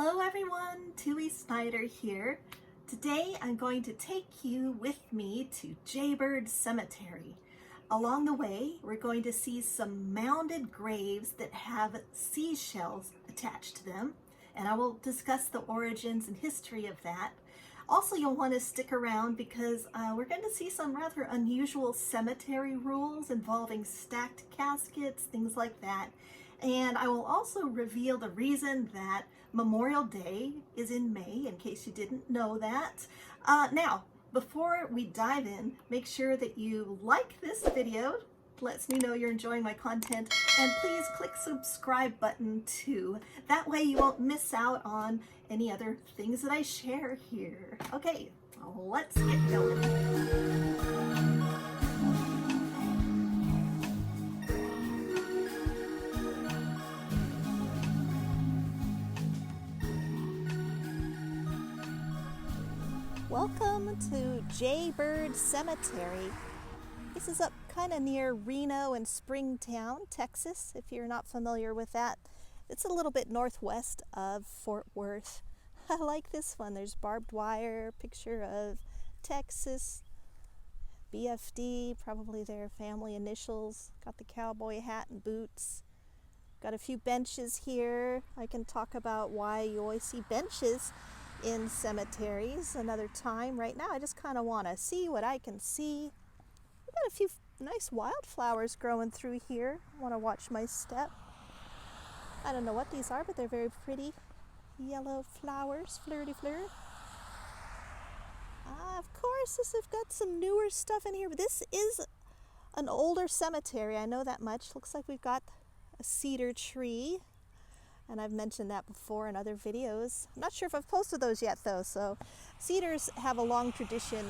Hello everyone, Snider here. Today I'm going to take you with me to Jaybird Cemetery. Along the way, we're going to see some mounded graves that have seashells attached to them, and I will discuss the origins and history of that. Also, you'll want to stick around because we're going to see some rather unusual cemetery rules involving stacked caskets, things like that. And I will also reveal the reason that Memorial Day is in May, in case you didn't know that. Now, before we dive in, make sure that you like this video. Lets me know you're enjoying my content, and please click subscribe button too. That way you won't miss out on any other things that I share here. Okay, let's get going. Welcome to Jaybird Cemetery. This is up kind of near Reno and Springtown, Texas, if you're not familiar with that. It's a little bit northwest of Fort Worth. I like this one. There's barbed wire, picture of Texas, BFD, probably their family initials. Got the cowboy hat and boots. Got a few benches here. I can talk about why you always see benches in cemeteries another time. Right now I just kind of want to see what I can see. We've got a few nice wildflowers growing through here. I want to watch my step. I don't know what these are, but they're very pretty yellow flowers, flirty-fleur. Of course, we've got some newer stuff in here, but this is an older cemetery. I know that much. Looks like we've got a cedar tree. And I've mentioned that before in other videos. I'm not sure if I've posted those yet though. So cedars have a long tradition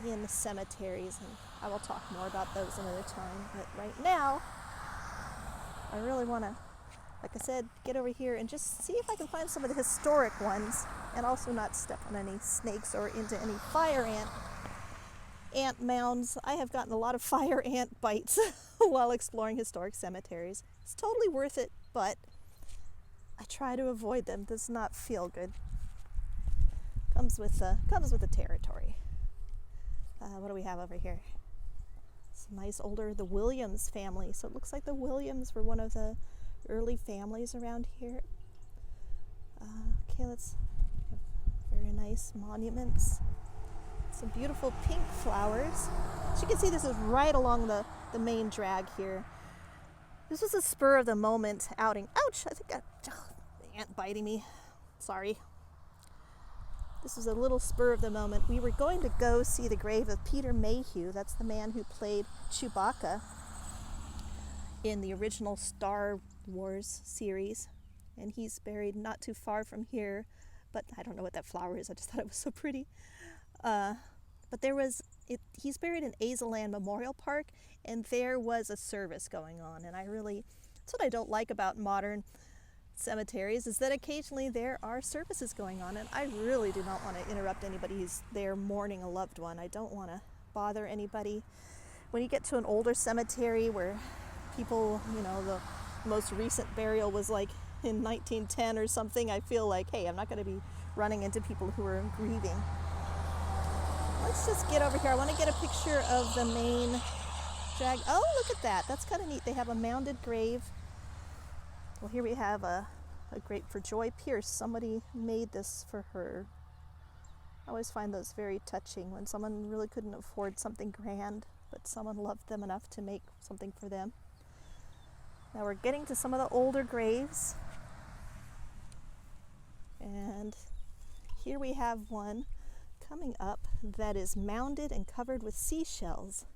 in cemeteries, and I will talk more about those another time. But right now, I really want to, like I said, get over here and just see if I can find some of the historic ones, and also not step on any snakes or into any fire ant mounds. I have gotten a lot of fire ant bites while exploring historic cemeteries. It's totally worth it, but I try to avoid them. Does not feel good. Comes with the territory. What do we have over here? Some nice the Williams family. So it looks like the Williams were one of the early families around here. Okay, let's have very nice monuments. Some beautiful pink flowers. As you can see, this is right along the main drag here. This was a spur of the moment outing. Ouch! I think the ant biting me. Sorry. This was a little spur of the moment. We were going to go see the grave of Peter Mayhew. That's the man who played Chewbacca in the original Star Wars series. And he's buried not too far from here. But I don't know what that flower is. I just thought it was so pretty. But he's buried in Azalan Memorial Park, and there was a service going on. And that's what I don't like about modern cemeteries, is that occasionally there are services going on, and I really do not want to interrupt anybody who's there mourning a loved one. I don't want to bother anybody. When you get to an older cemetery where people, the most recent burial was like in 1910 or something, I feel like, hey, I'm not going to be running into people who are grieving. Let's just get over here. I want to get a picture of the main drag. Oh, look at that. That's kind of neat. They have a mounded grave. Well, here we have a grave for Joy Pierce. Somebody made this for her. I always find those very touching when someone really couldn't afford something grand, but someone loved them enough to make something for them. Now we're getting to some of the older graves. And here we have one coming up that is mounded and covered with seashells.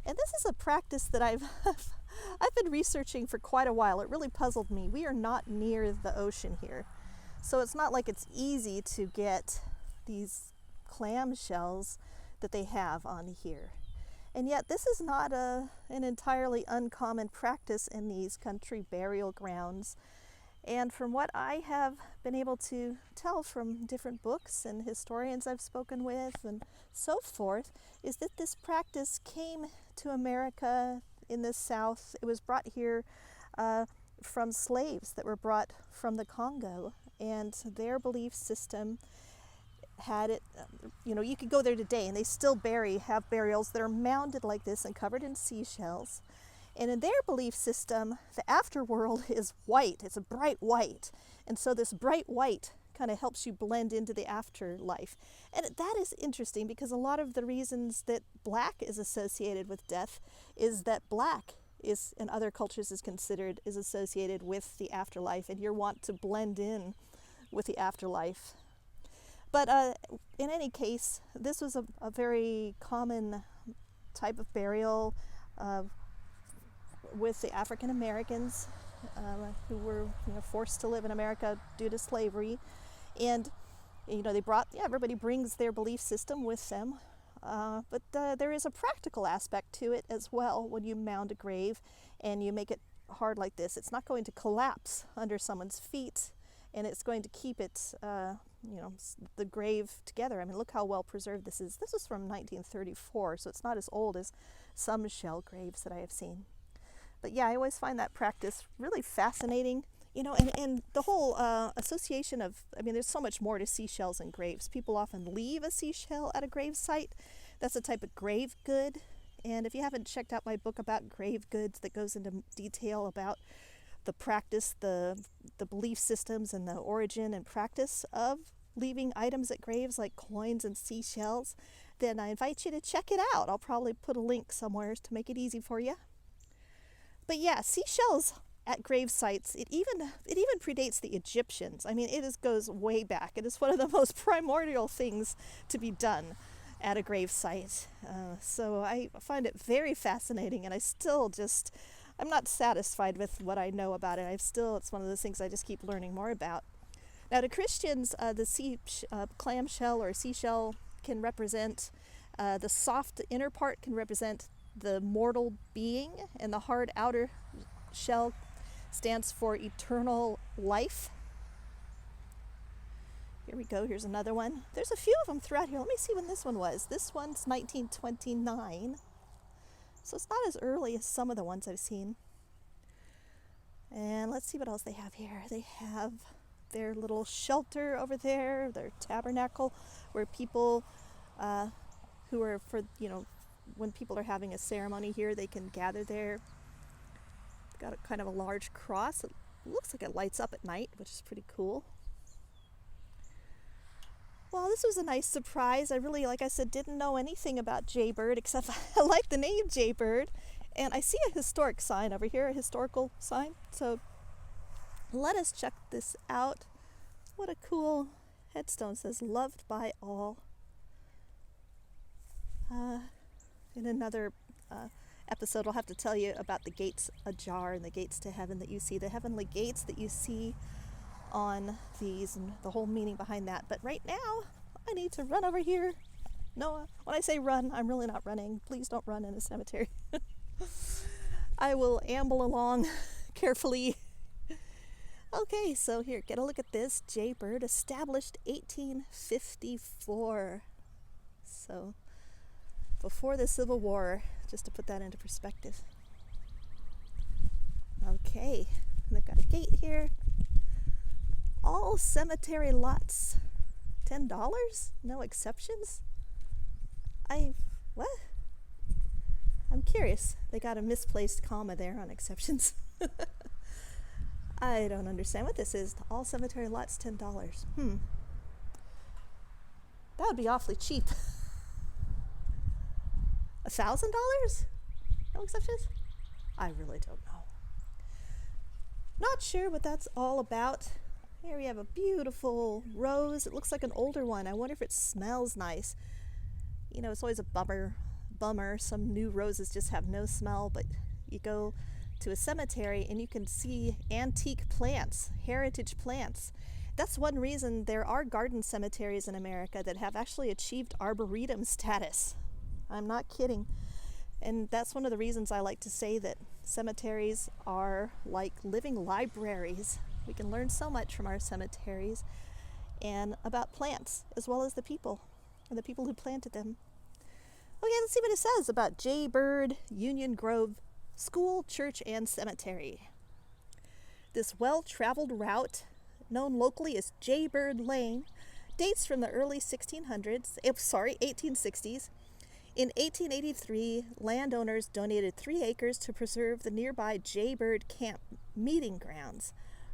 And this is a practice that I've been researching for quite a while. It really puzzled me. We are not near the ocean here, so it's not like it's easy to get these clam shells that they have on here. And yet this is not an entirely uncommon practice in these country burial grounds. And from what I have been able to tell from different books and historians I've spoken with and so forth, is that this practice came to America in the South. It was brought here from slaves that were brought from the Congo, and their belief system had it, you could go there today and they still have burials that are mounded like this and covered in seashells. And in their belief system, the afterworld is white. It's a bright white. And so this bright white kind of helps you blend into the afterlife. And that is interesting because a lot of the reasons that black is associated with death is that black is, in other cultures, is associated with the afterlife, and you want to blend in with the afterlife. But in any case, this was a very common type of burial with the African Americans who were forced to live in America due to slavery. And everybody brings their belief system with them. But there is a practical aspect to it as well. When you mound a grave and you make it hard like this, it's not going to collapse under someone's feet, and it's going to keep it, the grave together. I mean, look how well preserved this is. This is from 1934, so it's not as old as some shell graves that I have seen. But yeah, I always find that practice really fascinating. And the whole association of, there's so much more to seashells and graves. People often leave a seashell at a grave site. That's a type of grave good. And if you haven't checked out my book about grave goods that goes into detail about the practice, the belief systems, and the origin and practice of leaving items at graves like coins and seashells, then I invite you to check it out. I'll probably put a link somewhere to make it easy for you. But yeah, seashells at grave sites, it even predates the Egyptians. It goes way back. It is one of the most primordial things to be done at a grave site. So I find it very fascinating, and I'm not satisfied with what I know about it. It's one of those things I just keep learning more about. Now, to Christians, the clamshell or seashell can represent the soft inner part can represent the mortal being, and the hard outer shell stands for eternal life. Here we go. Here's another one. There's a few of them throughout here. Let me see when this one was. This one's 1929. So it's not as early as some of the ones I've seen. And let's see what else they have here. They have their little shelter over there, their tabernacle, where people who are when people are having a ceremony here, they can gather there. Got a kind of a large cross. It looks like it lights up at night, which is pretty cool. Well, this was a nice surprise. I really, like I said, didn't know anything about Jaybird, except I like the name Jaybird. And I see a historic sign over here, a historical sign. So let us check this out. What a cool headstone. It says, "Loved by all." In another episode, I'll have to tell you about the gates ajar and the gates to heaven that you see, the heavenly gates that you see on these, and the whole meaning behind that. But right now, I need to run over here. No, when I say run, I'm really not running. Please don't run in a cemetery. I will amble along carefully. Okay, so here, get a look at this. Jaybird, established 1854. So, before the Civil War, just to put that into perspective. Okay, and they've got a gate here. All cemetery lots, $10? No exceptions? What? I'm curious. They got a misplaced comma there on exceptions. I don't understand what this is. All cemetery lots, $10. That would be awfully cheap. $1,000? No exceptions? I really don't know. Not sure what that's all about. Here we have a beautiful rose. It looks like an older one. I wonder if it smells nice. It's always a bummer. Some new roses just have no smell, but you go to a cemetery and you can see antique plants, heritage plants. That's one reason there are garden cemeteries in America that have actually achieved arboretum status. I'm not kidding. And that's one of the reasons I like to say that cemeteries are like living libraries. We can learn so much from our cemeteries and about plants as well as the people and the people who planted them. Okay, let's see what it says about Jaybird Union Grove School, Church, and Cemetery. This well-traveled route, known locally as Jaybird Lane, dates from the early 1860s. In 1883, landowners donated 3 acres to preserve the nearby Jaybird Camp meeting grounds.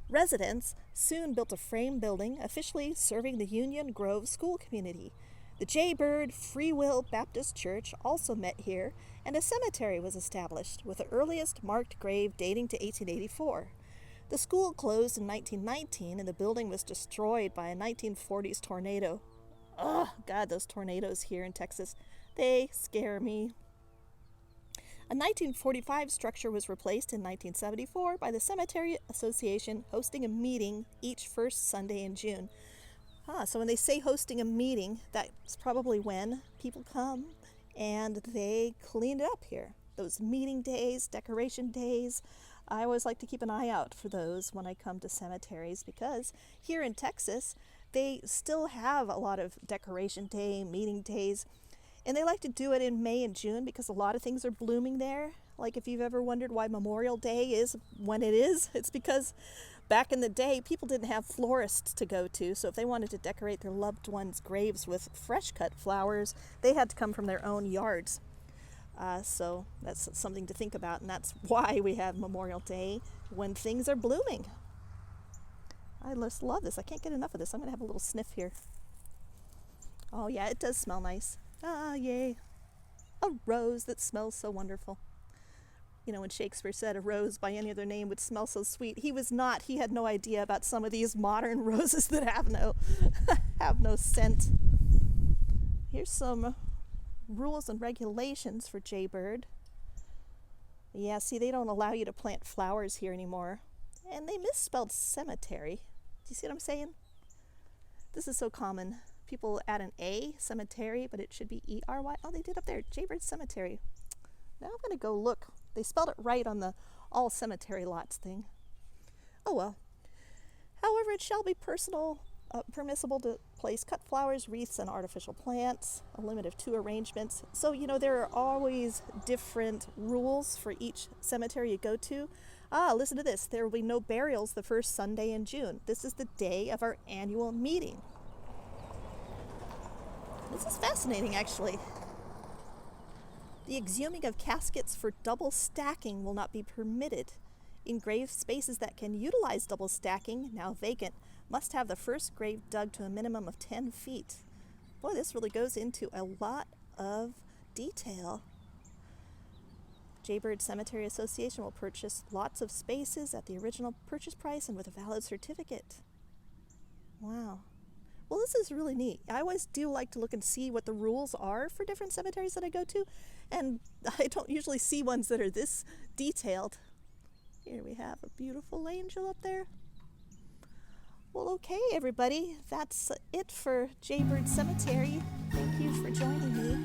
Residents soon built a frame building officially serving the Union Grove school community. The Jaybird Free Will Baptist Church also met here, and a cemetery was established, with the earliest marked grave dating to 1884. The school closed in 1919, and the building was destroyed by a 1940s tornado. Oh, God, those tornadoes here in Texas, they scare me. A 1945 structure was replaced in 1974 by the Cemetery Association, hosting a meeting each first Sunday in June. So when they say hosting a meeting, that's probably when people come and they clean it up here. Those meeting days, decoration days, I always like to keep an eye out for those when I come to cemeteries, because here in Texas, they still have a lot of decoration day, meeting days, and they like to do it in May and June because a lot of things are blooming there. Like if you've ever wondered why Memorial Day is when it is, it's because back in the day, people didn't have florists to go to, so if they wanted to decorate their loved ones' graves with fresh cut flowers, they had to come from their own yards. So that's something to think about, and that's why we have Memorial Day when things are blooming. I just love this. I can't get enough of this. I'm going to have a little sniff here. Oh yeah, it does smell nice. Ah, yay. A rose that smells so wonderful. You know, when Shakespeare said a rose by any other name would smell so sweet, he had no idea about some of these modern roses that have no scent. Here's some rules and regulations for Jaybird. Yeah, see, they don't allow you to plant flowers here anymore. And they misspelled cemetery. Do you see what I'm saying? This is so common. People add an A, cemetery, but it should be E-R-Y. Oh, they did up there, Jaybird Cemetery. Now I'm going to go look. They spelled it right on the all cemetery lots thing. Oh well. However, it shall be permissible to place cut flowers, wreaths, and artificial plants, a limit of 2 arrangements. So, you know, there are always different rules for each cemetery you go to. Listen to this. There will be no burials the first Sunday in June. This is the day of our annual meeting. This is fascinating, actually. The exhuming of caskets for double stacking will not be permitted. In grave spaces that can utilize double stacking, now vacant, must have the first grave dug to a minimum of 10 feet. Boy, this really goes into a lot of detail. Jaybird Cemetery Association will purchase lots of spaces at the original purchase price and with a valid certificate. Wow. Well, this is really neat. I always do like to look and see what the rules are for different cemeteries that I go to, and I don't usually see ones that are this detailed. Here we have a beautiful angel up there. Well, okay, everybody, that's it for Jaybird Cemetery. Thank you for joining me.